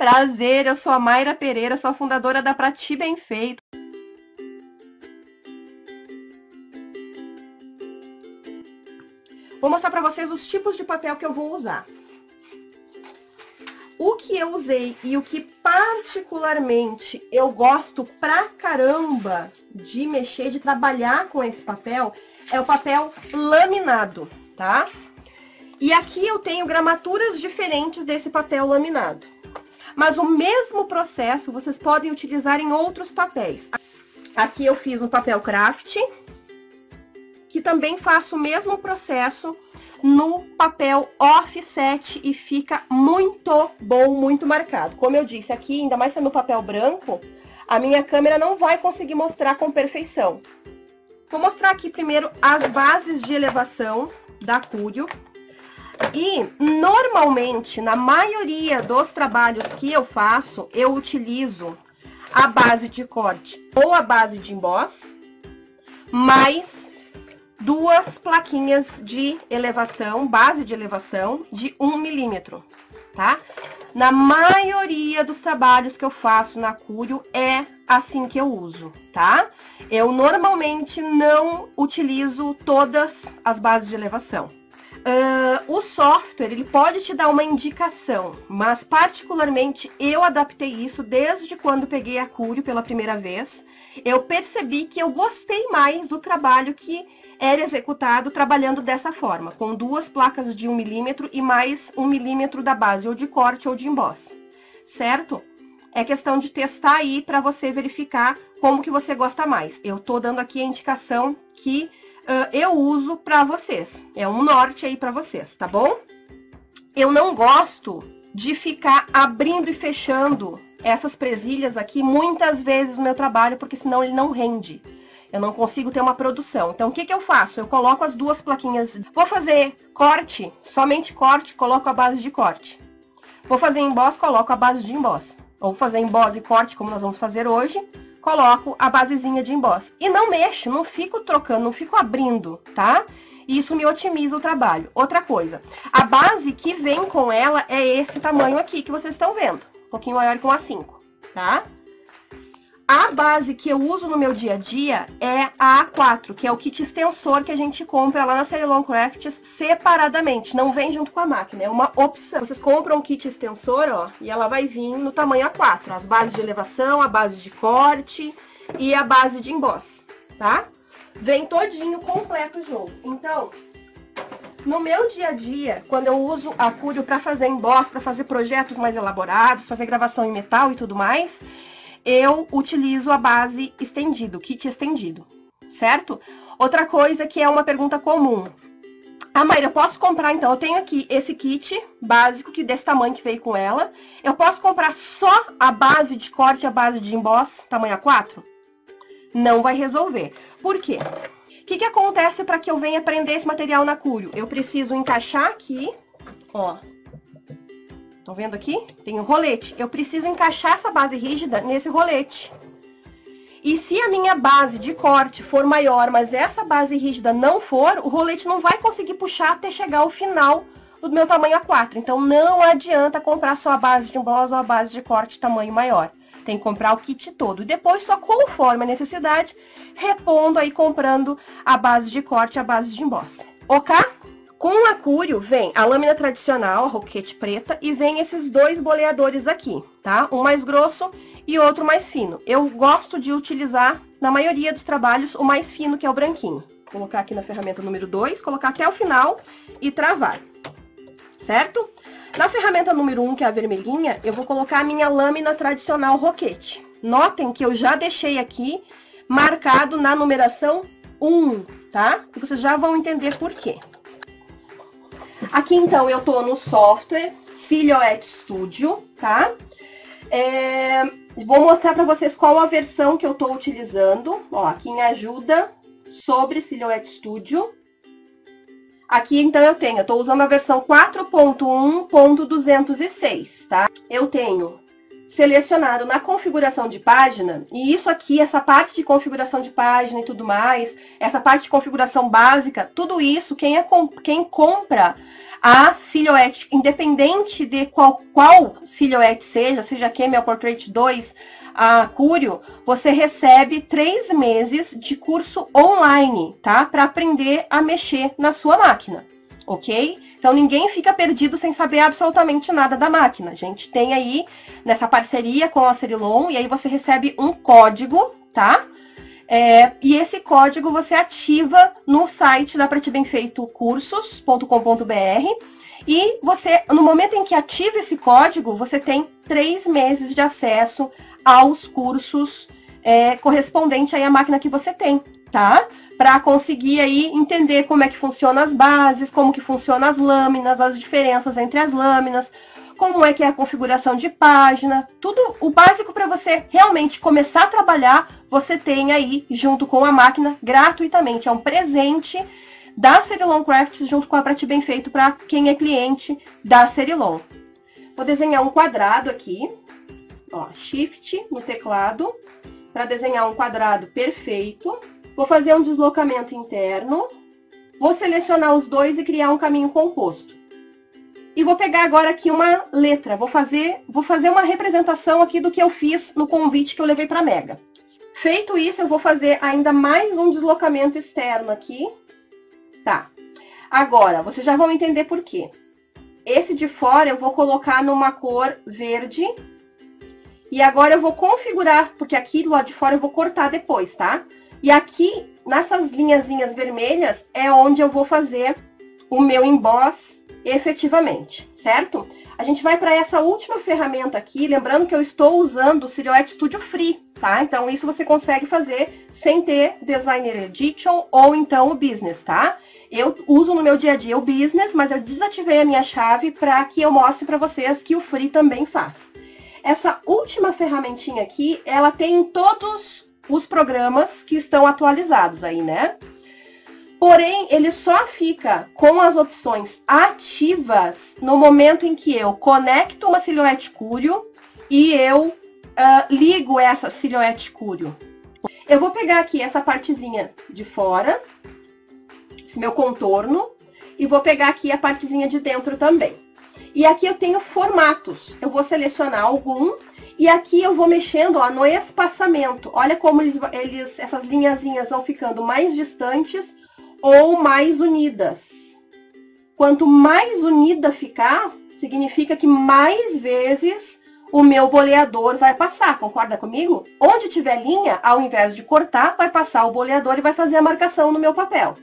Prazer, eu sou a Mayra Pereira, sou a fundadora da Pra Ti Bem Feito. Vou mostrar para vocês os tipos de papel que eu vou usar. O que eu usei e o que particularmente eu gosto pra caramba de mexer, de trabalhar com esse papel, é o papel laminado, tá? E aqui eu tenho gramaturas diferentes desse papel laminado. Mas o mesmo processo vocês podem utilizar em outros papéis. Aqui eu fiz no papel craft, que também faço o mesmo processo no papel offset e fica muito bom, muito marcado. Como eu disse, aqui, ainda mais sendo papel branco, a minha câmera não vai conseguir mostrar com perfeição. Vou mostrar aqui primeiro as bases de elevação da Curio. E, normalmente, na maioria dos trabalhos que eu faço, eu utilizo a base de corte ou a base de emboss, mais duas plaquinhas de elevação, base de elevação, de 1 milímetro, tá? Na maioria dos trabalhos que eu faço na Curio, é assim que eu uso, tá? Eu normalmente não utilizo todas as bases de elevação. O software, ele pode te dar uma indicação, mas particularmente eu adaptei isso desde quando peguei a Curio pela primeira vez. Eu percebi que eu gostei mais do trabalho que era executado trabalhando dessa forma, com duas placas de 1 milímetro e mais 1 milímetro da base, ou de corte ou de emboss, certo? É questão de testar aí para você verificar como que você gosta mais. Eu tô dando aqui a indicação que eu uso para vocês. É um norte aí para vocês, tá bom? Eu não gosto de ficar abrindo e fechando essas presilhas aqui muitas vezes no meu trabalho, porque senão ele não rende. Eu não consigo ter uma produção. Então, o que que eu faço? Eu coloco as duas plaquinhas. Vou fazer corte, somente corte, coloco a base de corte. Vou fazer emboss, coloco a base de emboss. Ou fazer emboss e corte, como nós vamos fazer hoje, coloco a basezinha de emboss. E não mexo, não fico trocando, não fico abrindo, tá? Isso me otimiza o trabalho. Outra coisa, a base que vem com ela é esse tamanho aqui que vocês estão vendo. Um pouquinho maior que um A5, tá? A base que eu uso no meu dia a dia é a A4, que é o kit extensor que a gente compra lá na Ceylon Crafts separadamente. Não vem junto com a máquina, é uma opção. Vocês compram um kit extensor, ó, e ela vai vir no tamanho A4. As bases de elevação, a base de corte e a base de emboss, tá? Vem todinho, completo o jogo. Então, no meu dia a dia, quando eu uso a Curio para fazer emboss, para fazer projetos mais elaborados, fazer gravação em metal e tudo mais, eu utilizo a base estendido, kit estendido, certo? Outra coisa que é uma pergunta comum. Ah, Mayra, eu posso comprar, então, eu tenho aqui esse kit básico, que desse tamanho que veio com ela. Eu posso comprar só a base de corte e a base de emboss, tamanho A4? Não vai resolver. Por quê? O que que acontece para que eu venha prender esse material na Curio? Eu preciso encaixar aqui, ó. Estão vendo aqui? Tem um rolete. Eu preciso encaixar essa base rígida nesse rolete. E se a minha base de corte for maior, mas essa base rígida não for, o rolete não vai conseguir puxar até chegar ao final do meu tamanho A4. Então, não adianta comprar só a base de emboss ou a base de corte tamanho maior. Tem que comprar o kit todo. E depois, só conforme a necessidade, repondo aí, comprando a base de corte e a base de emboss. Ok? Com a Curio vem a lâmina tradicional, a roquete preta, e vem esses dois boleadores aqui, tá? Um mais grosso e outro mais fino. Eu gosto de utilizar, na maioria dos trabalhos, o mais fino, que é o branquinho. Vou colocar aqui na ferramenta número 2, colocar até o final e travar, certo? Na ferramenta número 1, que é a vermelhinha, eu vou colocar a minha lâmina tradicional roquete. Notem que eu já deixei aqui marcado na numeração 1, tá? E vocês já vão entender por quê. Aqui, então, eu tô no software Silhouette Studio, tá? Vou mostrar pra vocês qual a versão que eu tô utilizando. Ó, aqui em ajuda sobre Silhouette Studio. Aqui, então, eu tô usando a versão 4.1.206, tá? Eu tenho selecionado na configuração de página, e isso aqui, essa parte de configuração de página e tudo mais, essa parte de configuração básica, tudo isso, quem compra a silhouette, independente de qual silhouette seja Camel Portrait 2, a Curio, você recebe 3 meses de curso online, tá? Para aprender a mexer na sua máquina, ok? Então, ninguém fica perdido sem saber absolutamente nada da máquina. A gente tem aí, nessa parceria com a Cerilon, e aí você recebe um código, tá? E esse código você ativa no site da Pra Ti Bem Feito cursos.com.br, e você, no momento em que ativa esse código, você tem 3 meses de acesso aos cursos correspondente aí à máquina que você tem, tá? Para conseguir aí entender como é que funciona as bases, como que funciona as lâminas, as diferenças entre as lâminas, como é que é a configuração de página, tudo o básico para você realmente começar a trabalhar, você tem aí junto com a máquina gratuitamente. É um presente da Cerilon Crafts junto com a Pra Ti Bem Feito para quem é cliente da Cerilon. Vou desenhar um quadrado aqui, ó, Shift no teclado, para desenhar um quadrado perfeito. Vou fazer um deslocamento interno, vou selecionar os dois e criar um caminho composto. E vou pegar agora aqui uma letra, vou fazer uma representação aqui do que eu fiz no convite que eu levei para a Mega. Feito isso, eu vou fazer ainda mais um deslocamento externo aqui. Tá. Agora, vocês já vão entender por quê. Esse de fora eu vou colocar numa cor verde. E agora eu vou configurar, porque aqui do lado de fora eu vou cortar depois, tá? E aqui, nessas linhazinhas vermelhas, é onde eu vou fazer o meu emboss efetivamente, certo? A gente vai para essa última ferramenta aqui, lembrando que eu estou usando o Silhouette Studio Free, tá? Então, isso você consegue fazer sem ter Designer Edition ou então o Business, tá? Eu uso no meu dia a dia o Business, mas eu desativei a minha chave para que eu mostre para vocês que o Free também faz. Essa última ferramentinha aqui, ela tem todos os programas que estão atualizados aí, né? Porém, ele só fica com as opções ativas no momento em que eu conecto uma Silhouette Curio e eu ligo essa Silhouette Curio. Eu vou pegar aqui essa partezinha de fora, esse meu contorno, e vou pegar aqui a partezinha de dentro também. E aqui eu tenho formatos. Eu vou selecionar algum e aqui eu vou mexendo, ó, no espaçamento. Olha como essas linhazinhas vão ficando mais distantes ou mais unidas. Quanto mais unida ficar, significa que mais vezes o meu boleador vai passar. Concorda comigo? Onde tiver linha, ao invés de cortar, vai passar o boleador e vai fazer a marcação no meu papel.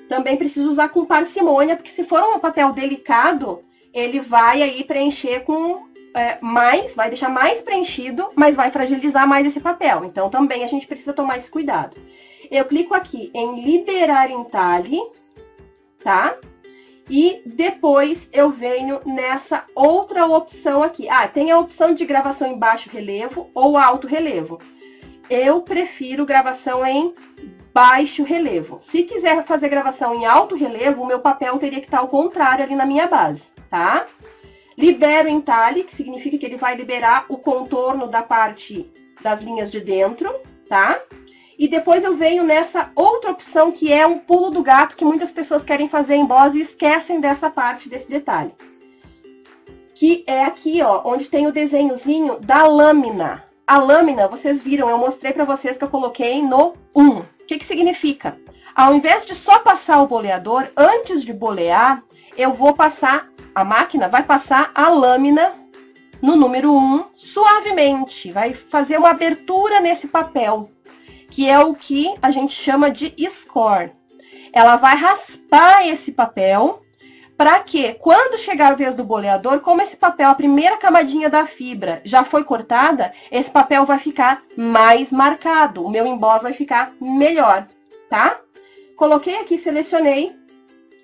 Também preciso usar com parcimônia, porque se for um papel delicado, ele vai aí preencher com vai deixar mais preenchido, mas vai fragilizar mais esse papel. Então, também a gente precisa tomar esse cuidado. Eu clico aqui em liberar entalhe, tá? E depois eu venho nessa outra opção aqui. Ah, tem a opção de gravação em baixo relevo ou alto relevo. Eu prefiro gravação em baixo relevo. Se quiser fazer gravação em alto relevo, o meu papel teria que estar ao contrário ali na minha base, tá? Libero entalhe, que significa que ele vai liberar o contorno da parte das linhas de dentro, tá? E depois eu venho nessa outra opção, que é um pulo do gato, que muitas pessoas querem fazer em boss e esquecem dessa parte, desse detalhe. Que é aqui, ó, onde tem o desenhozinho da lâmina. A lâmina, vocês viram, eu mostrei para vocês que eu coloquei no 1. O que significa? Ao invés de só passar o boleador, antes de bolear, eu vou passar, a máquina vai passar a lâmina no número 1 suavemente. Vai fazer uma abertura nesse papel, que é o que a gente chama de score. Ela vai raspar esse papel para que, quando chegar a vez do boleador, como esse papel, a primeira camadinha da fibra já foi cortada, esse papel vai ficar mais marcado. O meu emboss vai ficar melhor, tá? Coloquei aqui, selecionei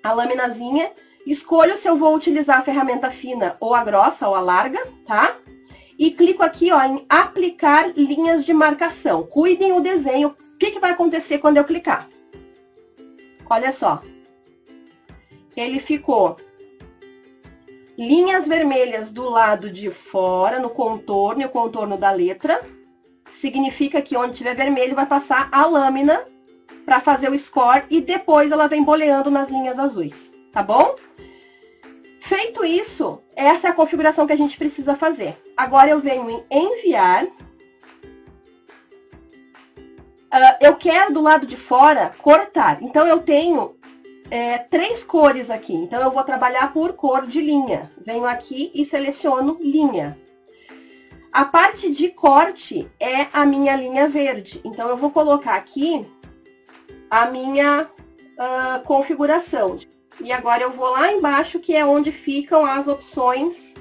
a laminazinha, escolho se eu vou utilizar a ferramenta fina ou a grossa ou a larga, tá? E clico aqui, ó, em aplicar linhas de marcação. Cuidem o desenho. O que vai acontecer quando eu clicar? Olha só. Ele ficou linhas vermelhas do lado de fora, no contorno e o contorno da letra. Significa que onde tiver vermelho vai passar a lâmina para fazer o score e depois ela vem boleando nas linhas azuis, tá bom? Feito isso, essa é a configuração que a gente precisa fazer. Agora eu venho em enviar. Eu quero do lado de fora cortar. Então eu tenho 3 cores aqui. Então eu vou trabalhar por cor de linha. Venho aqui e seleciono linha. A parte de corte é a minha linha verde. Então eu vou colocar aqui a minha configuração. E agora eu vou lá embaixo, que é onde ficam as opções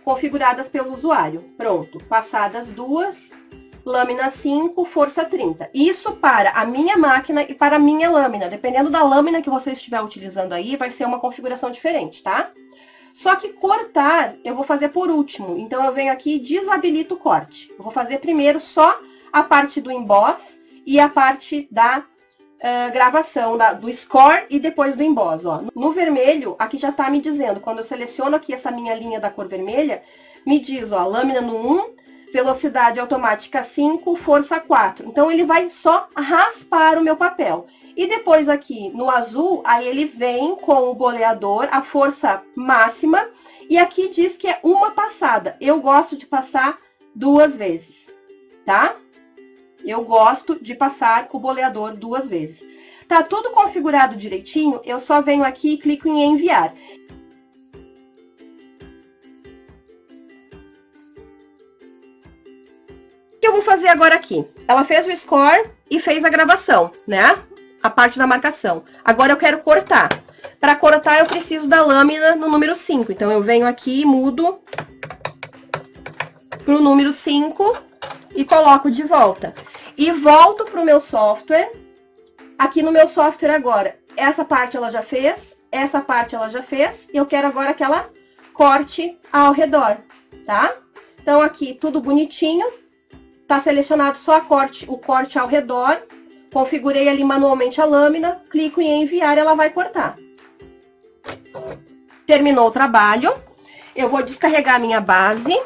configuradas pelo usuário. Pronto, passadas 2, lâmina 5, força 30. Isso para a minha máquina e para a minha lâmina. Dependendo da lâmina que você estiver utilizando aí, vai ser uma configuração diferente, tá? Só que cortar, eu vou fazer por último. Então, eu venho aqui e desabilito o corte. Eu vou fazer primeiro só a parte do emboss e a parte da gravação do score e depois do emboss, ó. No vermelho, aqui já tá me dizendo, quando eu seleciono aqui essa minha linha da cor vermelha, me diz, ó, lâmina no 1, velocidade automática 5, força 4. Então, ele vai só raspar o meu papel. E depois aqui no azul, aí ele vem com o boleador, a força máxima, e aqui diz que é uma passada. Eu gosto de passar 2 vezes, tá? Eu gosto de passar o boleador 2 vezes. Tá tudo configurado direitinho, eu só venho aqui e clico em enviar. O que eu vou fazer agora aqui? Ela fez o score e fez a gravação, né? A parte da marcação. Agora eu quero cortar. Para cortar eu preciso da lâmina no número 5. Então eu venho aqui e mudo para o número 5 e coloco de volta. E volto para o meu software. Aqui no meu software agora, essa parte ela já fez, essa parte ela já fez, e eu quero agora que ela corte ao redor, tá? Então aqui tudo bonitinho, tá selecionado só o corte ao redor, configurei ali manualmente a lâmina, clico em enviar e ela vai cortar. Terminou o trabalho, eu vou descarregar a minha base.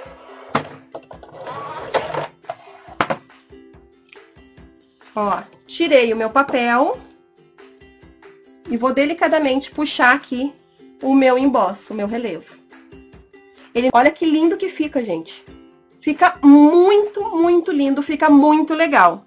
Ó, tirei o meu papel e vou delicadamente puxar aqui o meu emboss, o meu relevo. Olha que lindo que fica, gente. Fica muito, muito lindo, fica muito legal.